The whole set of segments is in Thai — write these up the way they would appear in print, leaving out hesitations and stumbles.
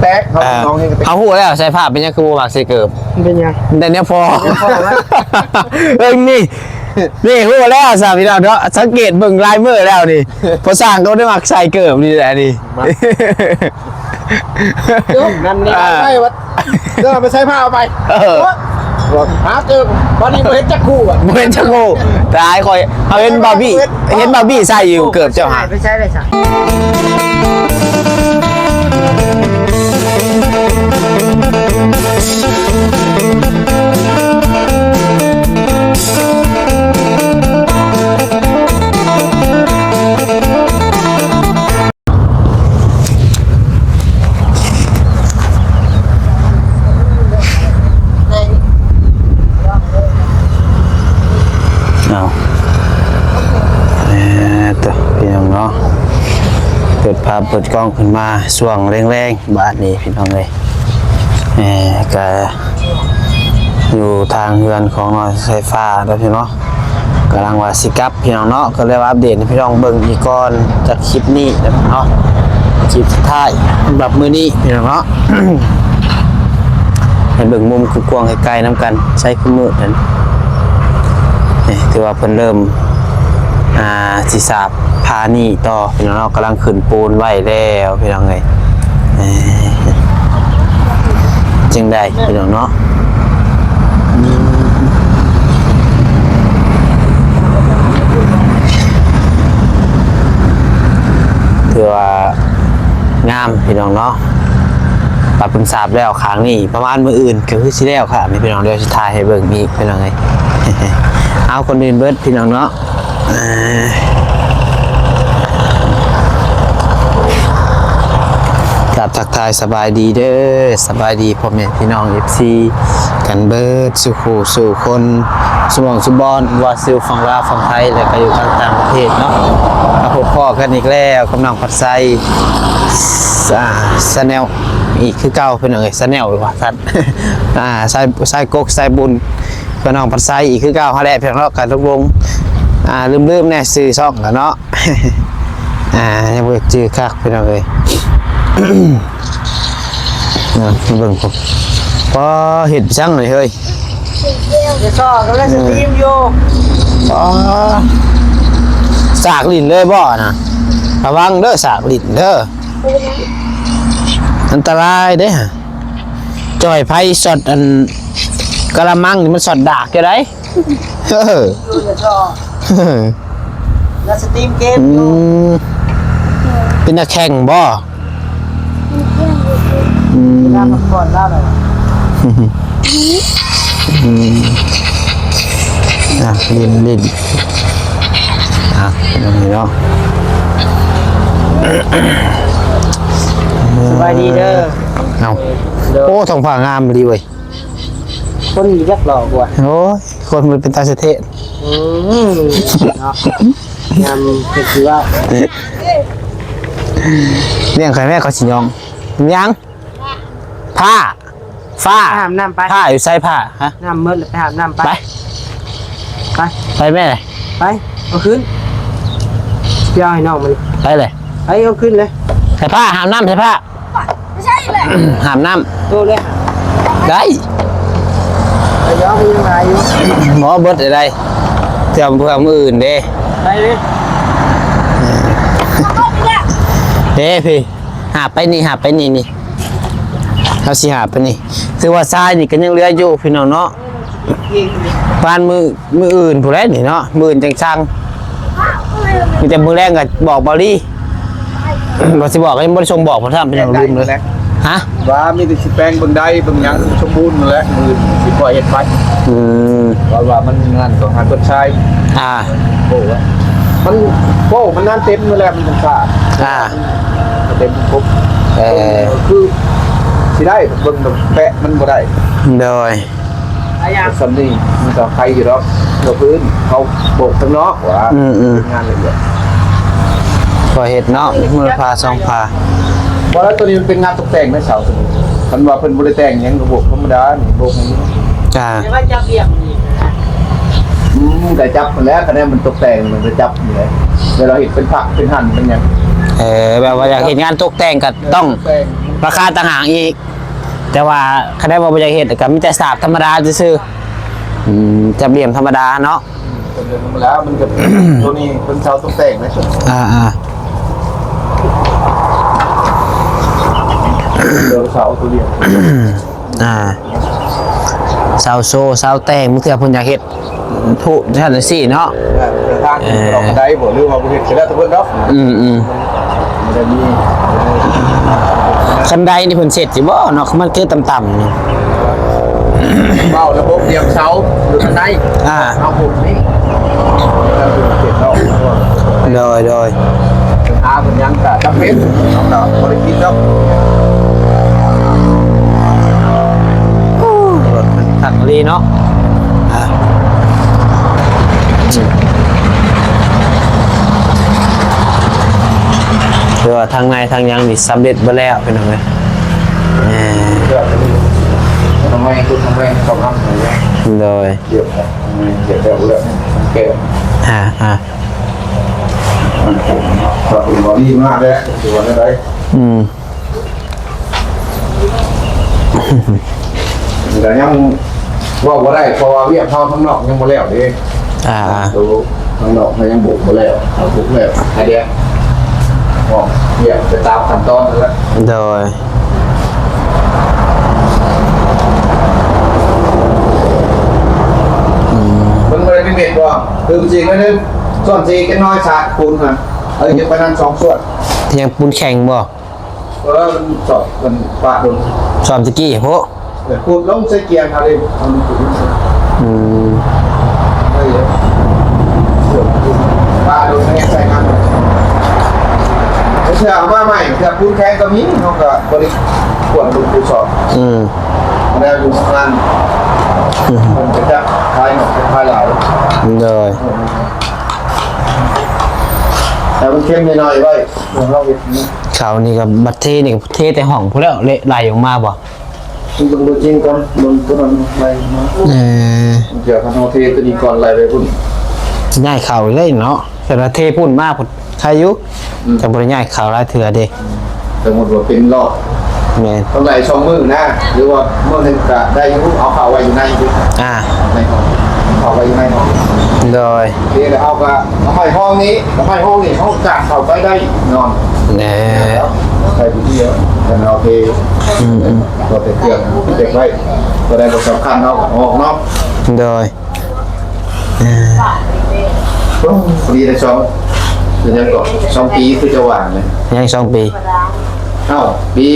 แตกเขาน้องนี่เขาพูดแล้วใส่ผ้าเป็นยังคือหมักใส่เกิบเป็นยังแต่เนี้ยพอนี่พูดแล้วสามีเราเนาะสังเกตเบิ่งลายมือแล้วนี่พอสร้างเขาได้หมักใส่เกิบนี่แหละนี่นั่นนี่ใช่วัดเดี๋ยวไปใช้ผ้าเอาไปหาเกิบวันนี้เห็นจักคู่อ่ะเห็นจักคู่ตายคอยเอาเห็นบาร์บี้ใส่อยู่เกิบเจ้าหาไม่ใช่เลยจ้ะตัวพี่น้องเนาะเปิดภาพเปิดกล้องขึ้นมาช่วงแรงๆบาทนี้พี่น้องเลยก็อยู่ทางเรือนของน้อยไฟฟ้าแล้วพี่น้องกำลังว่าสิกับพี่น้องเนาะก็เลยว่าอัปเดตให้พี่น้องเบิ่งอีกก่อนจากคลิปนี้เนาะคลิปสุดท้ายแบบมื้อนี้พี่น้องเนาะ ให้เบิ่งมุมกว้างๆไกลๆน้ำกันใช้คู่มือนั่นถือว่าเพิ่นเริ่มสิสาบพานี่ต่อพี่น้องกำลังขึ้นปูนไว้แล้วพี่น้องเลยจึงได้พี่น้องเนาะถือว่างามพี่น้องเนาะปรับปรุงสาบแล้วครั้งนี้ประมาณมื้ออื่นก็คือสิแล้วค่ะมีพี่น้องเดี๋ยวสิถ่ายให้เบิ่งอีกพี่น้องเลยเอาคนอื่นเบิดพี่น้องเนาะกับทักทายสบายดีเด้อสบายดีพ่อแม่พี่น้อง FC กันเบิดสู่คู่สู่คนสมองสุบอนว่าซิลฝั่งลาวฝั่งไทยแล้วก็อยู่ต่างประเทศเนาะมาพบพ่อกันอีกแล้วกำลังพัดไซซาแนลอีกคือเก่าเพิ่นเอ้ยซาแนลว่าซั่นไซกกไซบุญเพิ่นน้องพัดไซอีกคือเก่าเฮาแหละเพียงเนาะกันลงลืมแน่ซื้อช่องกันเนาะยังบ่จื้อคักเพิ่นเอ้ยเบิ่งผมพอเห็ดจังเลยเฮ้ยเดี๋ยวซ้อก็เลยสตรีมอยู่สากลิ้นเลยบ่นะระวังเด้อสากลิ้นเด้ออันตรายเด้อจ่อยไผสดอันกะละมังนี่มันสดดากอยู่ได้เดี๋ยวซ้อแล้วสตรีมเกมอยู่เป็นนักแข่งบ่น้ำมันก่อนได้เลยลิ้นนี่เนาะสบายดีเด้อเอาโอ้ท้องฟ้างามดีเว้ยคนยักหล่อกว่าโอ้ยคนมันเป็นตาเสถียรงามคือว่าเลี้ยงใครแม่เขาสิยองยังผ้าฟ้าหามน้ำไปผ้าอยู่ใส่ผ้าฮะน้ำมืดไปหามน้ำไปไปแม่เลยไปเอาขึ้นเดี๋ยวให้น้องมันไปเลยไปเอาขึ้นเลยใส่ผ้าหามน้ำใส่ผ้าไม่ใช่เลยหามน้ำโตเลยได้เดี๋ยวมีอะไรอยู่หมอเบิดอะไรเตรียมเพื่อมืออื่นเด้ไปเลยพี่หาไปนี่เขาสิหาไปนี่คือว่าทรายนี่ก็ยังเหลืออยู่พี่น้องเนาะบ้านมืออื่นผู้ใดนี่เนาะมืออื่นจังช่างมีแต่มือแรงก็บอกบอลี่บอกสิบอกก็ยังบ่ได้ส่งบอกผมทำเป็นอย่างลืมเลยฮะว่ามีแต่สิแปลงบนใดบางอย่างสมบูรณ์แล้วมือสิปล่อยเฮ็ดไปว่ามันงานของหาต้นชายโอ้มันงานเต็มอยู่แล้วมันจังซ่าเต็มครบคือสิได้เบิ่งแปะมันบ่ได้โดยสำนีมันจะใครอยู่รอบตัวพื้นเขาโบกข้างนอกว่างานละเอียดพอเห็ดเนาะมือพาสองพาเพราะแล้วตัวนี้มันเป็นงานตกแต่งไม่เสาสมุนคันว่าเป็นบริแต่งยังระบบธรรมดาโบกอย่างนี้ไม่ว่าจะเบี่ยงแต่จับมันแล้วคะแนนมันตกแต่งมันจะจับอยู่เลยเวลาเห็นเป็นผักเป็นหั่นเป็นยังแบบว่าอยากเห็นงานตกแต่งก็ต้อง ราคาต่างหากอีกแต่ว่าคันได้บ่อยากเฮ็ดก็มีแต่สาบธรรมดาซื่อๆจับเหลี่ยมธรรมดาเนาะ เดือนมาแล้วมันจะ ตัวนี้เป็นเสาตกแต่งไหม เดือนเสาตัวเดียว เสาโซเสาแต่งมึงเถื่อเพิ่นอยากเฮ็ดผู้ท่านสิเนาะ ทางเราได้บ่หรือว่าเฮ็ดก็ได้ทุกคนเนาะมันจะมี คันใดนี่เพิ่นเสร็จสิบ่เนาะมันคือต่ำๆนี่ เบ้าระบบเรียงเสาหรือบันไดเอาผมนี่เราดูเก็บเรา โดย ทางมันยังแต่จำเป็นต้องเราบริกินแล้ว รถมันขัดลีเนาะคือว่าทางในทางยังนี่สำเร็จไปแล้วเป็นยังไง ทำไมคุณทำไมต้องทำอะไร โดย เดี๋ยวเดี๋ยวแบบเรื่องเก็บก็เป็นบอดี้มากเลยตัวนี้ได้แต่ยังว่าได้เพราะว่าเวียบเท่าทั้งนอกยังบ่แล้วดิดูทั้งนอกยังบุกบ่แล้วเอาบุกแล้วไอเดียบอกเวียบไปตามขั้นตอนแล้ว โดย มันไม่ได้เป็นเม็ดว่าคือจริงๆไม่ได้ส่วนจริงก็น้อยชาคูณนะจะไปนั่น2 ส่วน ยังปูนแข่งบ่ แล้วมันสอบมันปะโดน ซ้อมตะกี้พวก คูณลงใส่เกียร์อะไรทำคูณไม่เยอะปะโดนใส่กันไม่ใช่เอามาใหม่แต่คูณแข่งก็มีเขาก็บริขวดดูสอบแล้วอยู่ข้างล่างมันจะคลายหนอกคลายเหลา โดย แต่มันเข้มหน่อยๆไว้เราเห็นนี้ เขานี่กับบัตรเทนี่กับเทแต่ห้องพวกแล้วเละไหลออกมาบ่ คุณดูจริงก่อนลงตัวนั้นอะไรมาเดี๋ยวคันโอเทตัวนี้ก่อนอะไรไปพุ่น ง่ายเข่าเลยเนาะแต่ละเทพุ่นมากพุ่นใครยุจะบริง่ายเข่าละเถื่อเด้ สมมติว่าเป็นรอบ แม่น ต้องไหล2 มือนะหรือว่ามือหนึ่งก็ได้ยุ่งเอาเข่าไว้อยู่ในอยู่ในห้องเข่าไว้อยู่ในห้อง โดย เดี๋ยวเอาก็เอาให้ห้องนี้เอาให้ห้องนี้ห้องจากเข่าไปได้นอน แน่ ใส่ที่เยอะแต่เราเทตัวเตือนเด็กไว้ตัวใดตัวสำคัญเอาออกเนาะ โดย ดีแต่คือยังก่อน2 ปีคือจะหวานเลย ยัง2 ปี ปี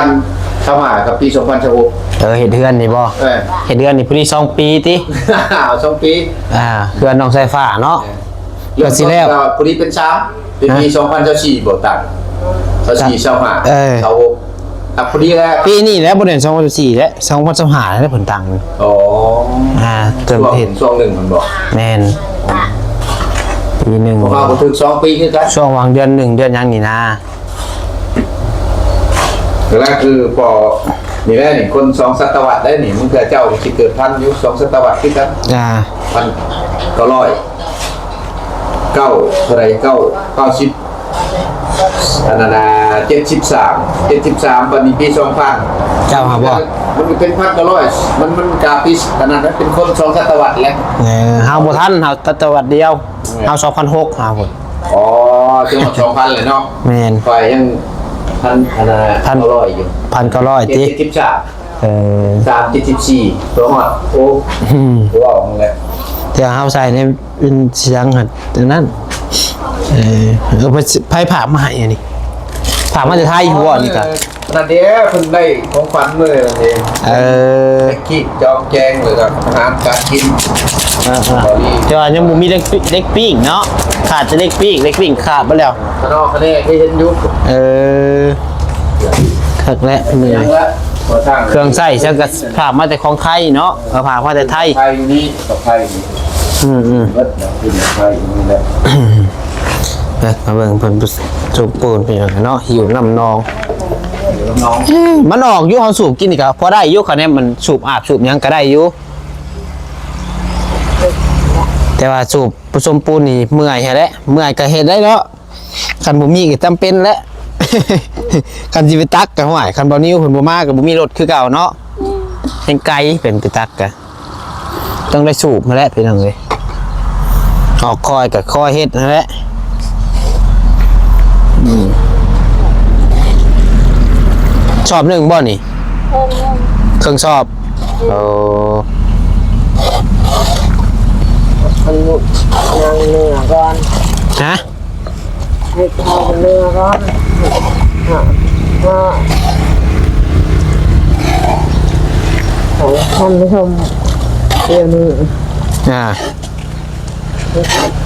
2000เข้ามากับปี2016 เห็ดเดือนนี่บ่เห็ดเดือนนี่พุ่นนี่2 ปีติ 2 ปี เพื่อนน้องสายฟ้าเนาะ ก็สิแล้วพอดีเป็น3เป็นปี2024บ่ตัง24 25 26พอดีแล้ว ปีนี้แล้วบ่ได้2024แล้ว2025แล้วผลตังค์ อ๋อ เกินเห็ด ช่วงหนึ่งมันบอก แม่นปีหนึ่ง ผมว่าผมถึง2 ปีคือกัน ช่วงวางเดือน1 เดือนยังนี่นะ แรกคือพอนี่แหละนี่คน2 ศตวรรษได้นี่มึงเกิดเจ้าสิเกิดพันอยู่2 ศตวรรษคือกัน1,900เท่าไหร่90อันนั้น73วันนี้ปี 2000 เจ้าหาบ่ มันเป็น1,900มันกาปีอันนั้นเป็นคน2 ศตวรรษแล้ว เฮาบ่ทันเฮาตะวัดเดียวเฮา2006หาพุ่น อ๋อถึง2,000เลยเนาะ แม่น ไฟยัง1,900อยู่ 1,900ติ 73 ตัวหอดโอ้ตัวออกเลย เดี๋ยวเฮาใส่ในเป็นเสียงหั่นอันนั้นไปไผผ่ามาให้อันนี้ผ่ามาจะไทยหัวนี่ก็ นั่นเด้เพิ่นได้ของขวัญเลยนั่นเองคิดจองแจงเลยกับอาหารการกิน แต่ว่ายังบ่มีเล็กปิ้งเนาะขาดจะเล็กปิ้งขาดไปแล้ว ข้างนอกคะแนนที่เห็นอยู่ คักและมือเครื่องใส่จังก็ผ่ามาแต่ของไทยเนาะผ่ามาแต่ไทย ไทยนี่กับไทยนี่เบิดนะคือไทยนี่แหละ มาเบิ่งเพิ่นสูบปูนเป็นหยังเนาะหิวน้ำนอง น้อง มันออกอยู่เฮาสูบกินนี่ก็พอได้อยู่คะแนนมันสูบอาบสูบหยังก็ได้อยู่แต่ว่าสูบผสมปูนนี่เมื่อยแฮะแหละเมื่อยก็เฮ็ดได้เนาะคันบ่มีก็จำเป็นแหละ คันสิไปตักกันห่วยคันบ่นิ้วเพิ่นบ่มาก็บ่มีรถคือเก่าเนาะแห่งไกลเป็นไปตักกันต้องได้สูบมาแล้วพี่น้องเอ้ยออกคอยกับคอยเฮ็ดนั่นแหละชอบหนึ่งบ่นี่เครื่องชอบโอ้ มันหยุดยังเหนือก่อน ฮะ ให้พอมันเหนือก่อนว่าของท่านผู้ชมเดี๋ยวนี้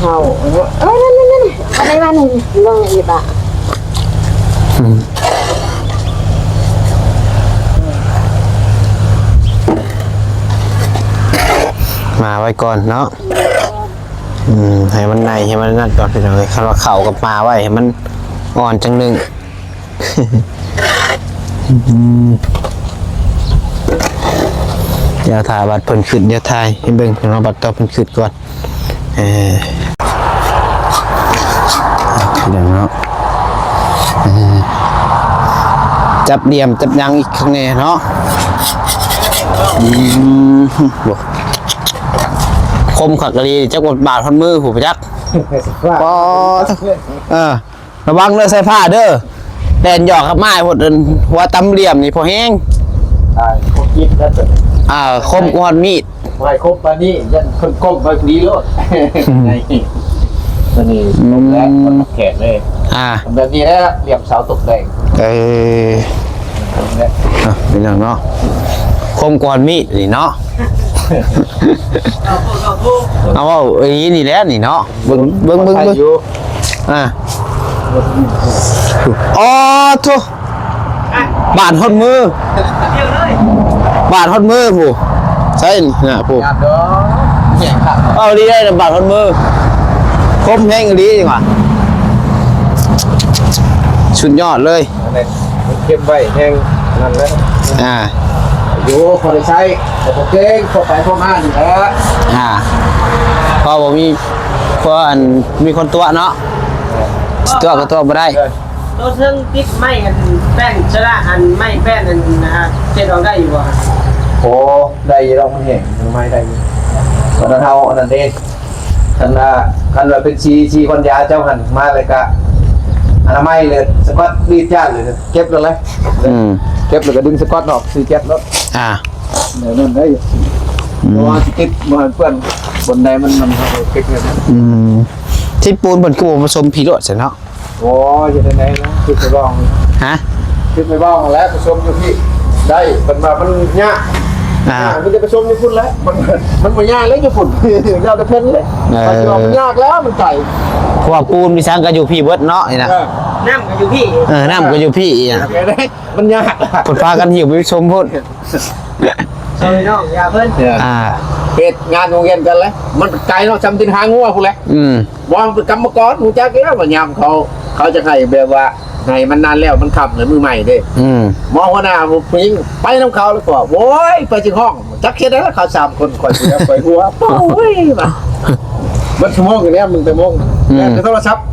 เข้านั่นอะไรมาหนึ่งลองอีกอ่ะ มาไว้ก่อนเนาะให้มันในให้มันนั่นก่อนพี่น้องเลยคำว่าเข่ากับมาไว้ให้มันอ่อนจังหนึ่ง เดี๋ยวถ่ายบัตรเพิ่นขึ้นเดี๋ยวถ่ายให้เบิ่งเอาบัตรต่อเพิ่นขึ้นก่อนเดี๋ยวเนาะจับเหลี่ยมจับยังอีกข้างในเนาะคมขักกะลีจักบทบาทพันมือหูไปจักปอระวังเด้อใส่ผ้าเด้อแดนหยอกครับไม้หมดหัวตำเหลี่ยมนี่พอแห้ง คบคิดแล้ว คมกวนมีด ไม่คบปานนี้ยันคนก้มไปดีโลดนี่ตัวนี้ลงแล้วมันแขนเลยแบบนี้แล้วเหลี่ยมเสาตกแต่งเป็นอย่างเนาะคมกวนมีดนี่เนาะเอาว่าอย่างนี้นี่แหละนี่เนาะเบิ้งอ๋อทุบาดหดมือบาดหดมือผู้ใช่เนี่ยผู้เอาดีได้บาดหดมือคมแห้งดีจริงว่ะสุดยอดเลยเก็บไว้แห้งนั่นแหละอยู่คนได้ใช้แต่ผมเก่งพอไปพอมาอยู่แล้วพอบอกเพราะอันมีคนตัวเนาะตัวก็ตัวไม่ได้ตัวซึ่งติดไม้อันแป้นชนะอันไม้แป้นอันนะฮะเจ็ดเราได้อยู่บ่โอ้ได้เราไม่เห็นไม่ได้วันเท่าอันนั้นเองคันว่าเป็นชีคนยาเจ้าหันมาเลยกะอนามัยเลยสกอตรีดจ้าเลยเก็บเลยเก็บเลยก็ดึงสกอตออกซื้อเจ็บรถเดี๋ยวนั่นได้เพราะว่าติดมันเพื่อนบนใดมันเก็บเงินที่ปูนบนคือผสมผีโรดใช่เนาะโอ้ยจะได้ไหนนะคิดไปบ้างคิดไปบ้างแล้วผสมอยู่ที่ได้มันมามันยากมันจะผสมอยู่ฝุ่นแล้วมันไม่ยากเลยอยู่ฝุ่นเราจะเพ่นเลยมันยากแล้วมันไก่เพราะว่าปูนมีสร้างกันอยู่พี่เบิร์ดเนาะนี่นะน้ำกันอยู่พี่น้ำกันอยู่พี่อ่ะมันยากผลฟ้ากันหิวไปชมพุ่นเฮ้ยน้องอย่าเพิ่นเป็ดงานโรงเรียนกันเลยมันไกลเนาะจำตินหางัวพุ่นแหละมองเป็นกรรมกรหูจักแล้วว่ายามเขาจะให้แบบว่าไงมันนานแล้วมันขับเหมือนมือใหม่เด้มองว่าหน้าผู้หญิงไปน้ำเขาแล้วก็โว้ยไปจึงห้องจักเช็ดแล้วเขา3 คนคอยคุยคอยหัวโอ้ยมามันชั่วโมงอย่างนี้มึงไปมองแต่โทรศัพท์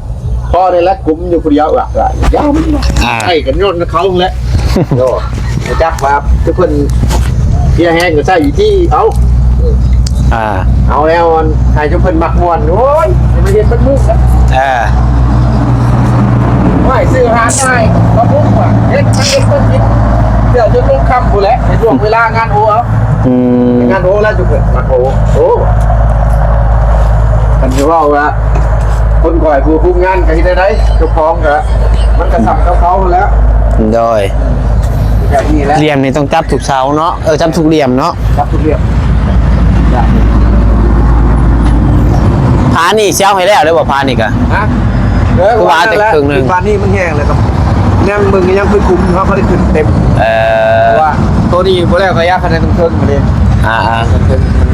พอในแล้วกลุ่มอยู่คนเดียวอ่ะยาวไอ้กันโยนเขาแล้วโย่จักว่าทุกคนเที่ยแห้งก็ใช่อยู่ที่เอาแล้วใครจะเพิ่นมักมวนโอ้ยมาเรียนเป็นมุกไม่ซื้อหาได้ก็มุกว่ะเฮ็ดมันเฮ็ดต้นคิดเดี๋ยวจะต้องคำผู้แหละในช่วงเวลางานโอ้งานโอ้แล้วจุกเลยมาโอ้กันจะว่าว่าคนก่อยผู้คุมงานกันที่ได้เจ้าของเหรอมันกระสับเขาแล้วโดยเหลี่ยมนี่ต้องจับถูกเสาเนาะจับถูกเหลี่ยมเนาะจับถูกเหลี่ยมพานี่เช้าให้แล้วได้บ่พานี่กะว่าแต่ครึ่งนึงพานี่มันแห้งเลยครับเนี่ยมึงยังไปคุมเขาได้ขึ้นเต็มว่าตัวนี้พอแล้วก็ยากคะแนนต้องเพิ่มมาเลย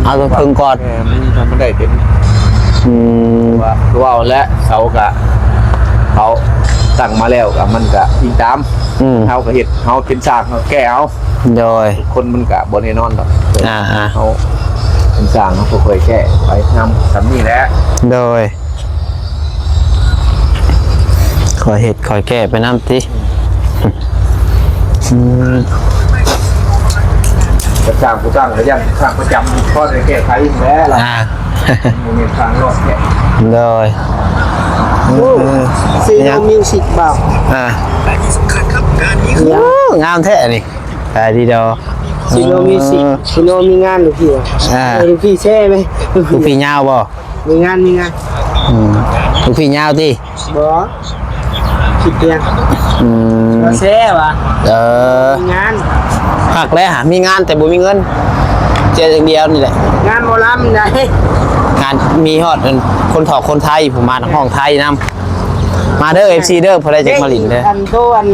เอาตัวพึ่งก่อนมันได้เต็มว่าและเสากะเขาสั่งมาแล้วกับมันกะยิงตามเขาก็เห็ดเขาเป็นสากเขาแก้เอาโดยคนมันกะบนแน่นอนหรอกเขาเป็นสากเขาเคยแก้ไปทำนี่แหละโดยโอ้ อยเฮ็ดคอยแก้ไปน้ำติจะสร้างผู้สร้างก็ยังสร้างประจำข้อในแก้ไขแล้วล่ะมันมีทางรอดแก้ เลย ซีโนมิวสิกบ่าว งามแท้นี่ไปดีเดียว ซีโนมิวสิกซีโนมีงานหรือพี่ลูกพี่แช่ไหม ลูกพี่ยาวบ่ มีงานลูกพี่ยาวติ บ่คิดเพียงมาแช่วะมีงาน หักแล้วหามีงานแต่บ่มีเงินเจออย่างเดียวนี่แหละ งานหมอลำได้ งานมีฮอดคนถอกคนไทยผมมาห้องไทยนำมาเด้อ FC เด้อพอได้จักมาลินเด้อ อันโตอัน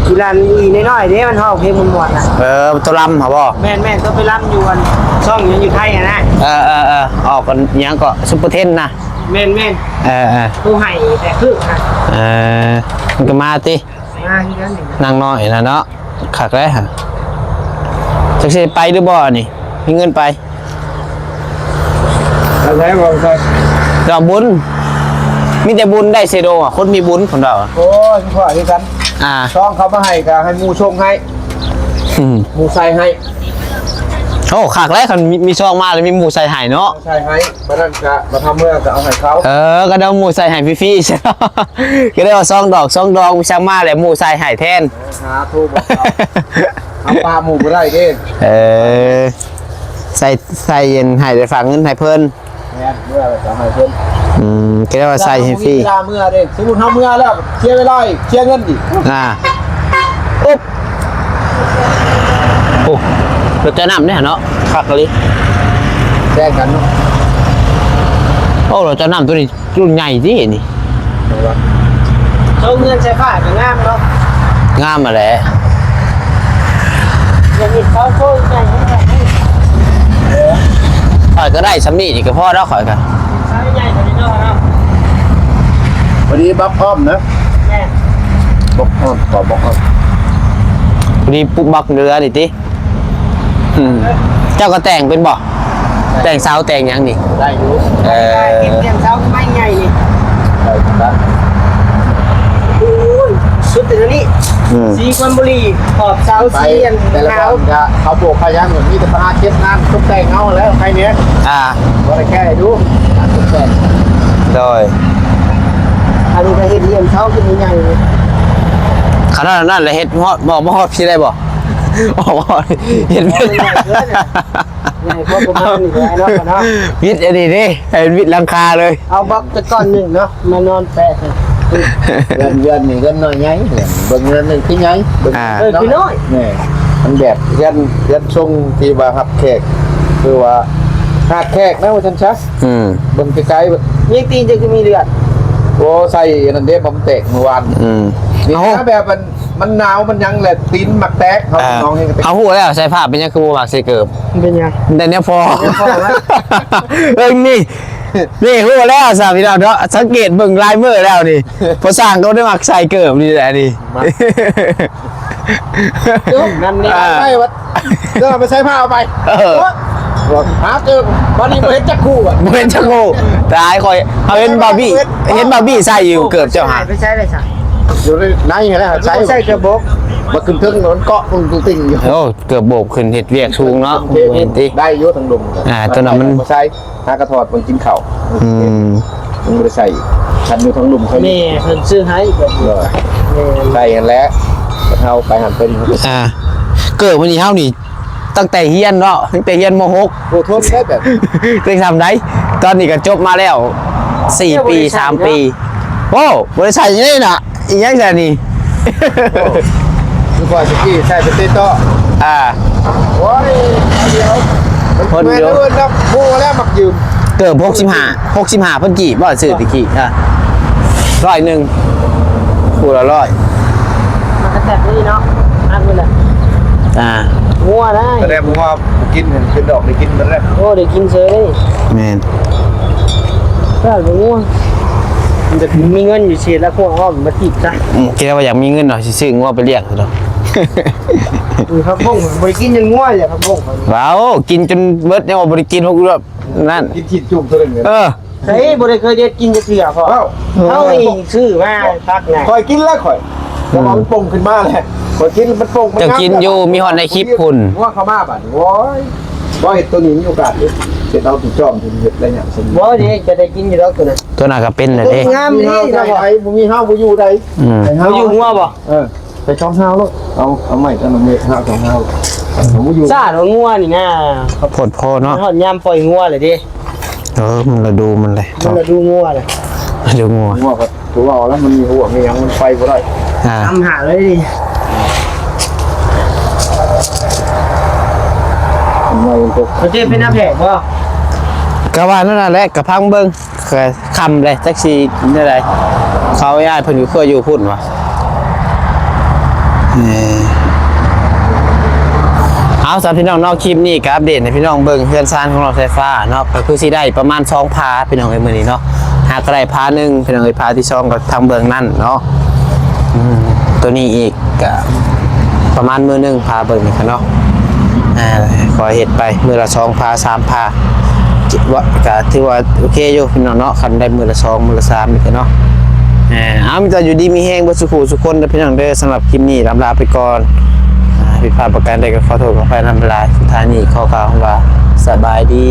กีฬาอีน้อยๆเด้มันห้องเพลงม่วนๆน่ะ ตัวลำเหรอบ่ แม่นๆก็ไปลำอยู่อันช่องอยู่ไทยอ่ะนะ ออกกันยังก็ซุปเปอร์เทนนะ แม่น ผู้ให้แต่คือค่ะ มันก็มาติ มาที่นั่นนี่ นางน้อยนะเนาะขักแล้วฮะจักสิไปหรือบ่นี่มีเงินไป อะไรบ้างครับ ดอกบุญมีแต่บุญได้เซโดอ่ะคนมีบุญคนเราอ่ะ โอ้ยพ่อที่กันช่องเขามาให้ก็ให้มูชงให้มูใส่ให้ โอ้ขักแล้วคันมีช่องมาแล้วมีหมูใส่ไห่เนาะ ใส่ให้มานั่นก็มาทำเมื่อก็เอาให้เขา ก็ได้หมูใส่ไห่ฟรีๆใช่ไหมก็ได้ว่าซองดอกมีช่างมาแล้วหมูใส่ไห่แทน หาทูบอกเขาเอาปลาหมูไปได้เด้ ใส่เย็นไห่ได้ฝากเงินไห่เพิ่น แม่เมื่อจะให้เพิ่น ก็ได้ว่าใส่ให้ฟรี เวลาเมื่อเด้สมมุติเฮาเมื่อแล้วเคลียร์เวลาอีกเคลียร์เงินอีก อุ๊บโอ้รถจะนำเนี่ยเนาะขักเลย แจ้งกันเนาะ โอ้รถจะนำตัวนี้รุ่นใหญ่ที่นี่ เขาเงินใช้ผ้าก็งามเนาะ งามมาแหละ อย่างนี้เขาโชว์ใหญ่ให้แบบนี้ ข่อยก็ได้สำนีอีกก็พอแล้วข่อยกัน ใช้ใหญ่กว่านี้เนาะ วันนี้บัฟอ้อมนะ แม่ บอกอ้อมขอบอกอ้อม พอดีปุ๊บบักเรือดิติเจ้าก็แต่งเป็นบ่แต่งสาวแต่งยังนี่ ได้อยู่ เก็บเตียงเช้าไม่ใหญ่นี่ ได้ครับ โอ้ยสุดแต่นี้สีควันบุรีขอบเช้า ไป สีอัน แต่ละ ขาว คนก็เขาโบกขยันเหมือนมีแต่พาเช็ดน้ำทุกแต่งเงาแล้วใครเนี้ยก็ได้แค่ดูทุกแต่ง โดย อันนี้ก็เห็นเตียงเช้าขึ้นใหญ่เลย ขนาดนั้นเลยเฮ็ดฮอดบ่ฮอดพี่ได้บ่เฮ็ด ใหญ่เกินใหญ่พอประมาณนี้เนาะเนาะ วิทย์อันนี้ดิให้วิทย์หลังคาเลย เอาบักตะก้อนหนึ่งเนาะมานอนแปะ เงินนี่เงินน้อยไงเบิ่งเงินหนึ่งที่ไงเบิ่ง คือน้อย นี่มันแบบยันชงที่ว่าหับแขกคือว่าหักแขกนะว่าฉันชักเบิ่งไกลๆ ยังตีนจะมีเลือด โอ้ใส่นันเด้บอมเตะเมื่อวานนี่นะแบบมันหนาวมันยังแหละตีนหมักแตกเขาน้องเอง เอาหัวแล้วใส่ผ้าเป็นยังคือบ่มักใส่เกิบ เป็นยัง แต่เนี้ยพอนี่หัวแล้วสาพี่น้องเนาะสังเกตเบิ่งลายมือแล้วนี่พอสร้างเขาได้มักใส่เกิบนี่แหละนี่ นั่นนี่ ใช่วัดก็ไปใช้ผ้าเอาไปหาเกิบวันนี้เห็นจักคู่อ่ะ เป็นจังโง่ตายคอยเขาเห็นบาร์บี้ใส่อยู่เกิบเจ้าหา ไม่ใช่เลยใช่ อยู่ในไงนะใช้ ใช่กระบอก มาขึ้นทึ่งนนเกาะตุ้งติ่งอยู่ โอ้เกือบโบกขึ้นเห็ดเวียกสูงเนาะเห็นดิ ได้ยศทั้งดม ตัวนั้นมัน ใช้หากระถอดมันกินเข่ามันไม่ได้ใส่ฉันอยู่ทั้งลุมเขา แม่เพิ่นซื้อให้แบบ ใส่กันแล้วเท่าไปหันเป็น เกิดวันนี้เท่านี่ตั้งแต่เฮียนเนาะตั้งแต่เฮียนม .6 โอ้โทษได้แบบ เพิ่งทำได้ตอนนี้ก็จบมาแล้ว4 ปี3 ปีโอ้บริษัทยังไงน่ะอีกอย่างแต่นี่ คือว่าสกี้ใส่เป็นเต้ต่อโอ้ยเดียวแม่เดินนะโม่แล้วมักยืม เกิด65เพิ่นกี่บ่ซื้อตะกี้100คู่ละ100 มันก็แบบนี้เนาะอันนี้แหละงัวได้ แสดงว่ากินเป็นดอกได้กินมันแล้ว โอ้ได้กินเฉยเลย แม่น ก็เป็นงัวมันจะมีเงินอยู่เฉยแล้วพวกอ้อมมาติดซะ คิดว่าอยากมีเงินหน่อยสิซื้องัวไปเลี้ยงซะดอก ครับพงบริกินยังงัวเลยครับพง ว้าวกินจนเบิดยังบ่ได้กินพวกแบบนั่น กินชิ้นจุ่มตัวนึง เออ เฮ้ยบ่ได้เคยเด็ดกินจะเถื่อพอ เอ้า เฮานี่ชื่อมาพักน่ะ คอยกินแล้วคอยแล้วมันปงขึ้นมาเลยคอยกินมันปง เจ้ากินอยู่มีฮอดในคลิปพุ่น ว่าเขามาบัดโว้ยว่าเห็ดตัวนี้มีโอกาสเห็ดเอาถึงจอมถึงเห็ดอะไรเนี่ยสม บ่ดิจะได้กินอยู่ดอกตัวน่ะ ตัวน่ะก็เป็นน่ะเด้ งามดี ได้ นะบ่ ไอ้บุมีห้าวบุอยู่ใด อืม เฮาอยู่หัวบ่ ไปช่องห้าวแล้วเอาใหม่กันเมฆห้าวช่องห้าวผมบุอยู่ ซ่าของงัวนี่นะ โพดโพเนาะ ฮอดยามปล่อยงัวเลยดิ มันละดูมันเลย มันละดูงัวเลย ดูงัว หัวก็ตัวเราแล้วมันมีหัวมียังมันไฟบ่ได้ ทำหาเลยดิ ทำไมมันตก เขาจะเป็นน้าแผลบ่ กะว่านั่นน่ะแหละกะพังเบิ่งก็คำเลยแท็กซี่นี่ไดเขาย้ายเพิ่นอยู่เคยอยู่พุ่นว่ะเอาสำหรับพี่น้องนอกคลิปนี้ก็อัปเดตให้พี่น้องเบิ่งเฮือนซานของเราไฟฟ้าเนาะก็คือสิได้ประมาณ2พาพี่น้องเอ้ยมื้อนี้เนาะหากได้พาหนึงพี่น้องเอ้ยพาที่2ก็ทางเบิ่งนั่นเนาะตัวนี้อีกก็ประมาณมื้อหนึงพาเบิ่งนี่ค่ะเนาะขอเฮ็ดไปมื้อละ2พา3พาว่าก็ถือว่าโอเคอยู่พี่น้องเนาะคันได้มื้อละ2มื้อละ3นี่ก็เนาะเอามีแต่อยู่ดีมีแฮงบ่สุขสุขคนเด้อพี่น้องเด้อสำหรับคลิปนี้ลำลาไปก่อนผิดพลาดประการใดก็ขอโทษขออภัยนำเวลาสุดท้ายนี้ขอกล่าวว่าสบายดี